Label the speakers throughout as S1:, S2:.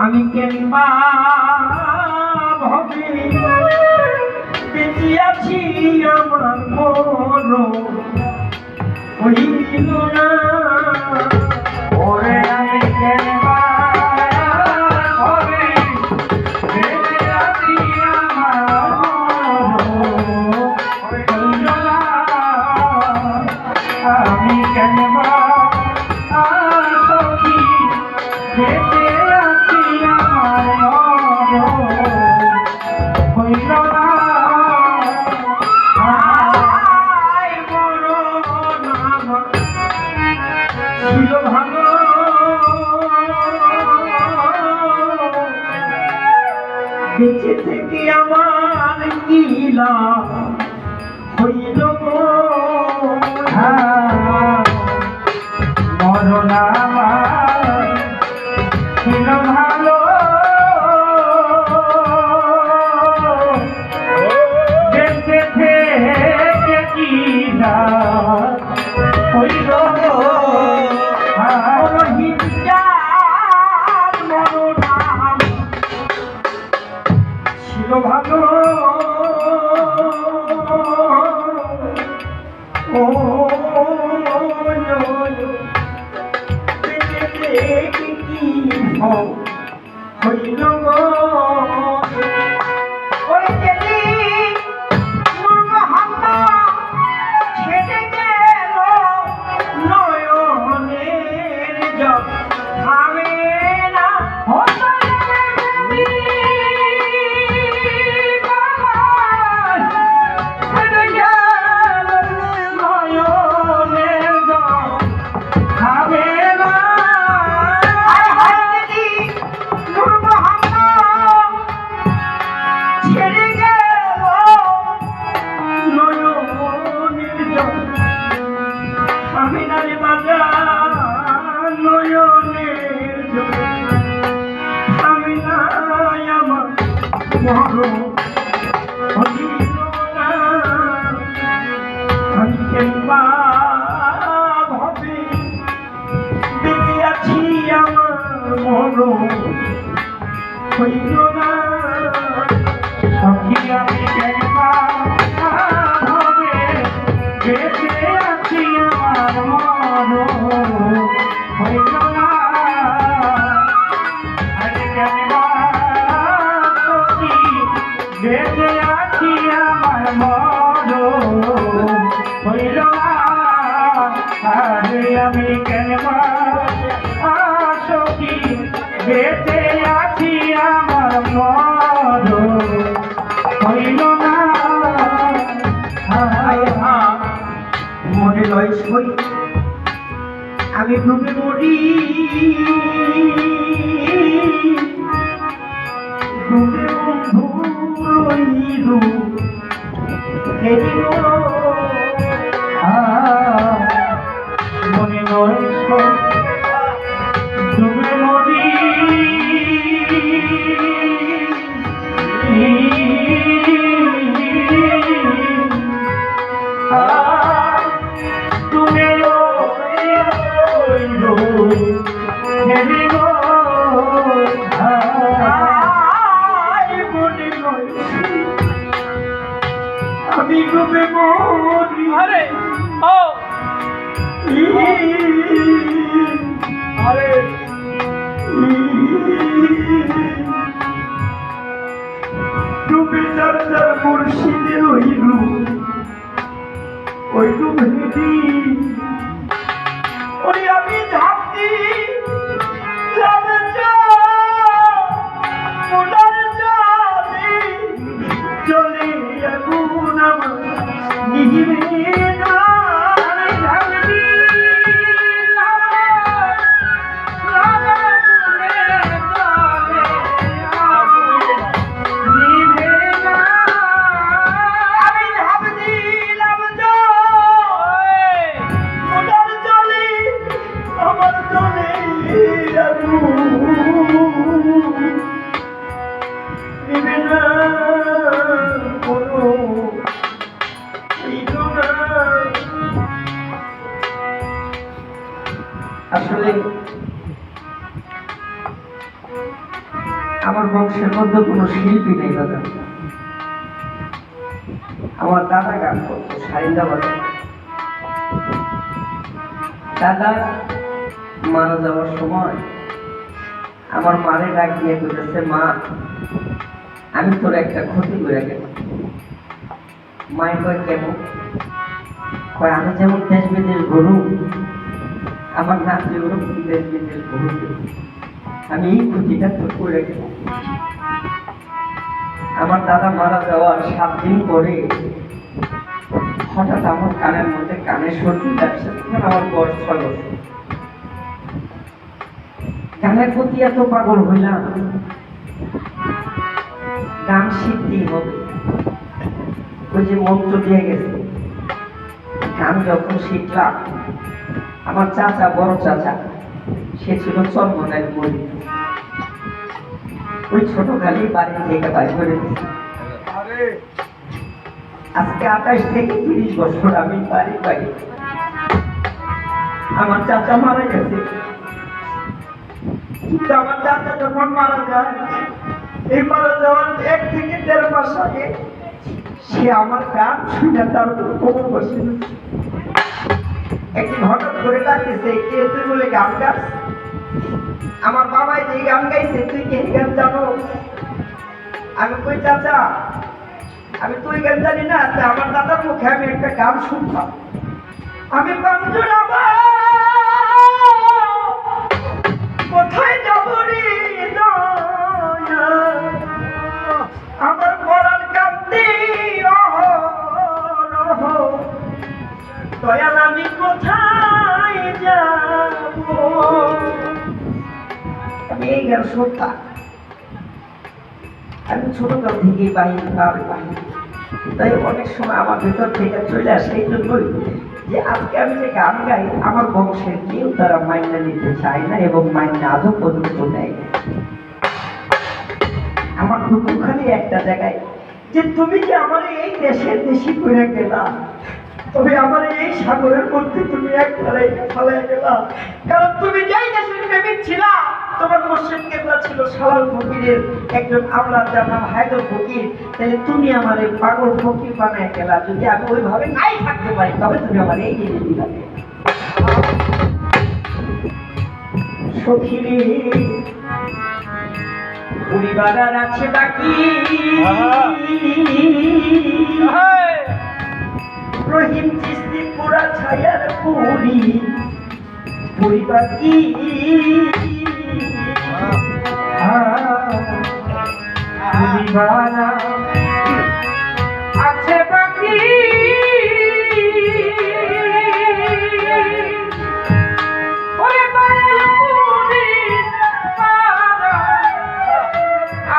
S1: আমি কেনবা ভবে বেঁচে আছি আমার মরণ হইল না ওরে আমি কেনবা ভবে বেঁচে আছি আমার মরণ হইল না আমি কেনবা বেঁচে আছি আমার হইল না ছিল ভালো বেঁচে থেকে আমার কি লাভ হইল মরণ আমার ছিল ভালো বেঁচে থেকে কি লাভ হইল ছিল ভালো ও হইল ওই যেদি ছেড়ে গেল নয়নের জল থামে না ছেড়ে গেল নয়নের জল থামে না ছেড়ে গেল নয়নের জল আমি নারে বাজার নয়নের জল আমি নাই আমার মরণ হইল না আমি কেনবা ভাবে বেঁচে আছি আমার মরণ হইল না সখী আমি কেনবা ভাবে বেঁচে আছি আমার মরণ হইল না আমি কেনবা সখী বেঁচে আছি আমার মরণ হইল না আমি কেনবা সখী বেঁচে আছি আমার মরণ হইল না মনে লয় সই আমি ডুবে মরি ডুবে বন্ধু রইল মনে লয় সই ডুবে মরি আমি ডুবে মরি আরে ও আরে ডুবে যার যার মুর্শিদে রইল ওই ডুবে ওই আসলে আমার বংশের মধ্যে কোনো শিল্পী নেই দাদা। আমার দাদা গান করতো, সারিন্দা বাজার। দাদা মারা যাওয়ার সময় আমার মারে ডাক দিয়ে বলেছে, মা আমি তোর একটা ক্ষতি করে গেল। মায়ের কয় কেমন? কয় আমি যেমন দেশ বিদেশ ঘুরু, আমার নাতি ওরকম দেশ বিদেশ ঘুরু, আমি এই ক্ষতিটা তোর করে গেল। আমার দাদা মারা যাওয়ার 7 দিন পরে হঠাৎ আমার কানের মধ্যে কানের সর্দি লাগছে। আমার বয়স 6 বছর। গানের প্রতি এত পাগল হইলাম, গান শিখতেই হবে। ওই যে মন্ত্র দিয়ে গেছে, গান যখন শিখলাম, আমার চাচা, বড় চাচা, সে ছিল চর্মনায় মরি। ওই ছোট খালি বাড়ি থেকে বাইর করে দিয়েছে। আজকে 28 থেকে 30 বছর আমি বাড়ি বাড়ি। আমার চাচা মারা গেছে, কিন্তু আমার চাচা যখন মারা যায়, এই মারা যাওয়ার 1 থেকে 1.5 মাস আগে সে আমার গান শুনে তার কোমর বসে একদিন হঠাৎ করে ডাকতেছে, কে তুই বলে গান গাস? আমার বাবাই যে গান গাইছে, তুই কি গান জানো? আমি কই চাচা আমি তুই গান জানি না। আমার দাদার মুখে আমি একটা গান শুনতাম, আমি পাঞ্জুরাবা কোথায় যাব রে দয়া, আমার মরার কান্দি দয়াল আমি কোথায় যাব। আমি এই গান শুনতাম। আমি ছোটকাল থেকে বাহিনী তাই অনেক সময় আমার ভেতর থেকে চলে আসে। এই জন্যই যে আজকে আমি যে গান গাই, আমার বংশের কেউ তারা মাইনা নিতে চায় না এবং মাইনা আজও পর্যন্ত নেয়। আমার দুঃখখানি একটা জায়গায়, যে তুমি যে আমার এই দেশের দেশি করে গেলা, তবে আমার এই সাগরের মধ্যে তুমি এক ফেলাই গেলা। কারণ তুমি যেই দেশের প্রেমিক ছিলা, তোমার মুর্শিদ কেবলা ছিল সালাল ফকিরের একজন আমলার, যার নাম হায়দর ফকির। তাহলে তুমি আমার এই পাগল ফকির বানায় গেলা। যদি আমি ওইভাবে নাই থাকতে পারি, তবে তুমি আমার এই জিনিস দিলাম। সখিরে পরিবার আছে বাকি, রহিম চিস্তি পুরা ছায়ার পুরি পরিবার কি পরিবার আছে বাকি,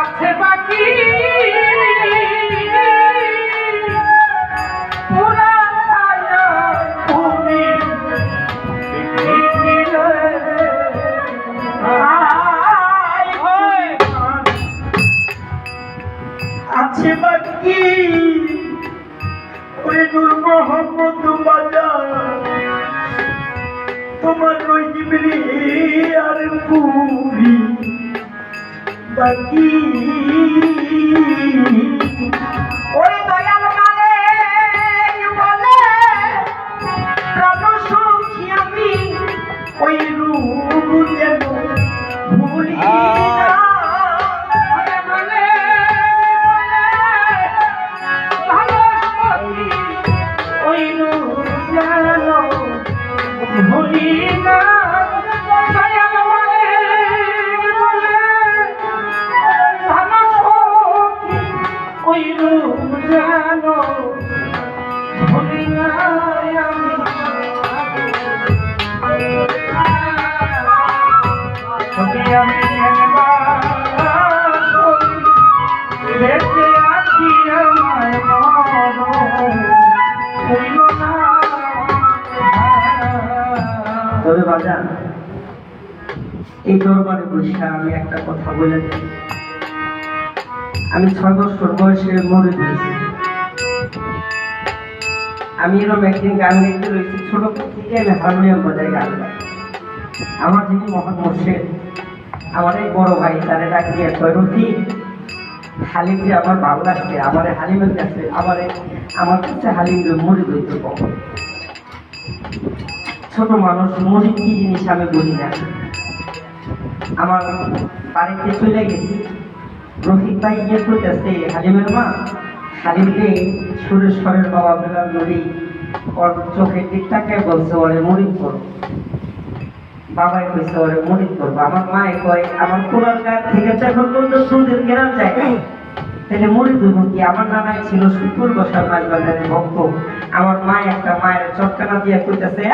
S1: আছে বাকি আছে বাকি। ওরে নূর মোহাম্মদ বাজার, তোমার ওই জিবরি আর পুরি বাকি। ওরে দয়াল মানে বলে প্রাণ সখী আমি ওই রূপ যেন ভুলি না। তবে বাজান, এই দরবারে বসে আমি একটা কথা বলে যাই। আমি 6 বছর বয়সে মরে গেছি। আমি এরকম একদিন গান গাইতে রয়েছি, ছোট থেকে আমি হারমোনিয়াম বাজাই গান গাই। আমার যিনি মহান মুর্শিদ, আমার এই বড় ভাই তারে ডাক দিয়ে কয় রফিক, হালিমকে আমার ভালো লাগছে, আমার হালিমের কাছে আমার কাছে হালিমের মরিদ হইতে কম। ছোট মানুষ, মরিদ কি জিনিস আমি বুঝি না। আমার বাড়িতে চলে গেছি, রফিক ভাই গিয়ে করতেছে হালিমের মা, হালিমকে সুরেশ্বরের বাবা বেলার নদী ওর চোখের দিক তাকায় বলছে ওরে মরিদ করো। বাবাই কইছে ওরে মরিদ করবো। আমার মায়ে কয় আমার কোলার গায়ে থেকে যখন পর্যন্ত দুধের কেনা যায় তাহলে মরিদ হইব কি? আমার নানাই ছিল শুকুর বসার মাছ বাজারের ভক্ত। আমার মায় একটা মায়ের চটকানা দিয়ে কইতেছে,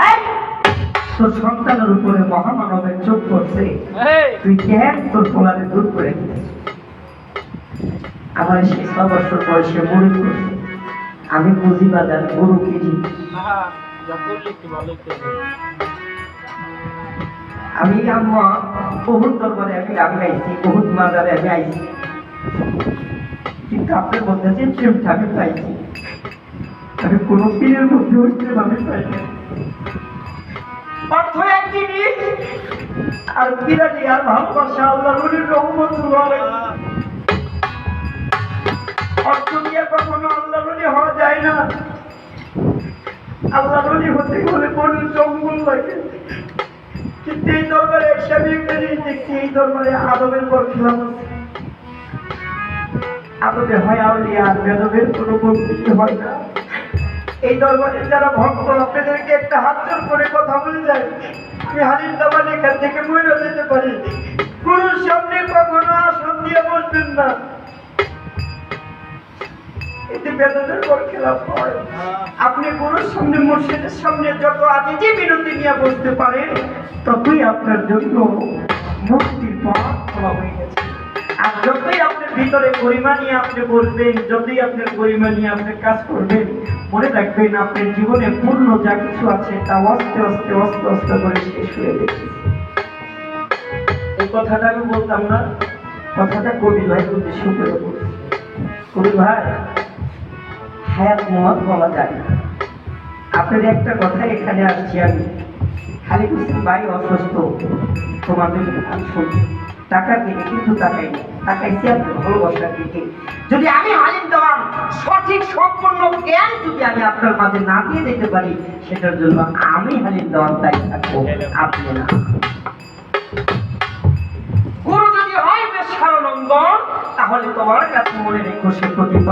S1: তোর সন্তানের উপরে মহামানবের চোখ পড়ছে, তুই কেন তোর পোলারে দূর করে দিয়েছিস? আমার সেই 6 বছর বয়সে মরিদ করছে। আমি বুঝি বাজার গরু কিনি, আমি আম্মা বহুত দরবারে আমি গান গাইছি, বহুত মাজারে আমি আইছি, কিন্তু আপনার মধ্যে যে প্রেমটা আমি পাইছি আমি কোনো পীরের মধ্যে ওই প্রেম আমি পাই না। অর্থ এক জিনিস, আর বিরানি আর ভালোবাসা আল্লাহ নবীর রহমত অর্থ দিয়ে কখনো আল্লাহ নবী হওয়া যায় না। আল্লাহ নবী হতে হলে বন জঙ্গল লাগে। কিন্তু এই দরবারে এসে আমি একটা জিনিস দেখছি, এই দরবারে আদবের পর খেলাম আছে। আদবে হয় আউলিয়া, আর বেদবের কোনো বক্তৃতা হয় না। এই দরবারে যারা ভক্ত, আপনাদেরকে একটা হাত জোর করে কথা বলে যায়, আমি হালিম দামান এখান থেকে মরে যেতে পারি, গুরুর সামনে কখনো আসন দিয়ে বসবেন না। এতে বেদনের পর খেলাফ হয়। আপনি গুরুর সামনে, মুর্শিদের সামনে যত আজিজি বিনতি নিয়ে বসতে পারেন, ততই আপনার জন্য মুক্তির পথ খোলা হয়ে গেছে। আর যতই আপনার ভিতরে গরিমা নিয়ে আপনি বলবেন, যতই আপনার গরিমা নিয়ে আপনি কাজ করবেন, মনে রাখবেন আপনার জীবনে পূর্ণ যা কিছু আছে তা আস্তে আস্তে আস্তে আস্তে করে শেষ হয়ে গেছে। এই কথাটা আমি বলতাম না, কথাটা কবি ভাই উদ্দেশ্য করে বলছি। কবি ভাই, হায়াত মত বলা যায় না। আপনার একটা কথা এখানে আসছি আমি, খালি বলছি ভাই অসুস্থ, তোমাদের শুনি টাকার দিকে, কিন্তু তাকাইছি আপনার ভালোবাসার দিকে। যদি আমি হালিম দেওয়ান সঠিক সম্পূর্ণ জ্ঞান যদি আমি আপনার মাঝে না দিয়ে দিতে পারি, সেটার জন্য আমি হালিম দেওয়ান দায়ী থাকবো, আপনি না। গুরু যদি হয় বেশারনন্দন, তাহলে তোমার কাছে মনে রেখো সে প্রকৃত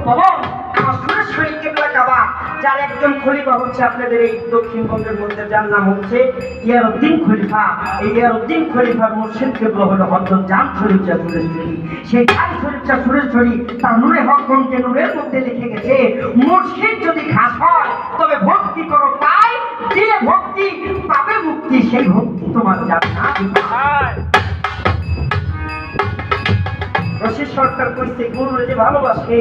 S1: পবন। আমার সুরেশ্বরী কেবলা কাবা, যার একজন খলিফা হচ্ছে আপনাদের এই দক্ষিণবঙ্গের মধ্যে, যার নাম হচ্ছে ইয়ারউদ্দিন খলিফা। এই ইয়ারউদ্দিন খলিফার মুর্শিদ কেবলা হলো হযরত জান শরীফ শাহ সুরেশ্বরী। সেই জান শরীফ শাহ সুরেশ্বরী তার নূরে হক গ্রন্থে নূরের মধ্যে লিখে গেছে, মুর্শিদ যদি খাস হয় তবে ভক্তি করো তাই, দিলে ভক্তি পাবে মুক্তি, সেই ভক্তি তোমার জান্নাত। রশিদ সরকার কইছে, গুরু যে ভালোবাসে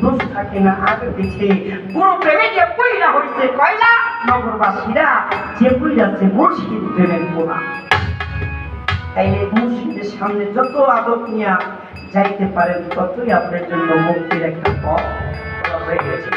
S1: দোষ থাকে না আগে পিছে, গুরু প্রেমে যে পইলা হইছে কয়লা, নগরবাসীরা যে পইলাছে মুর্শিদ প্রেমের পোড়া। তাইলে মুর্শিদের সামনে যত আদব নিয়ে যাইতে পারেন, ততই আপনার জন্য মুক্তির একটা পথ হয়ে গেছে।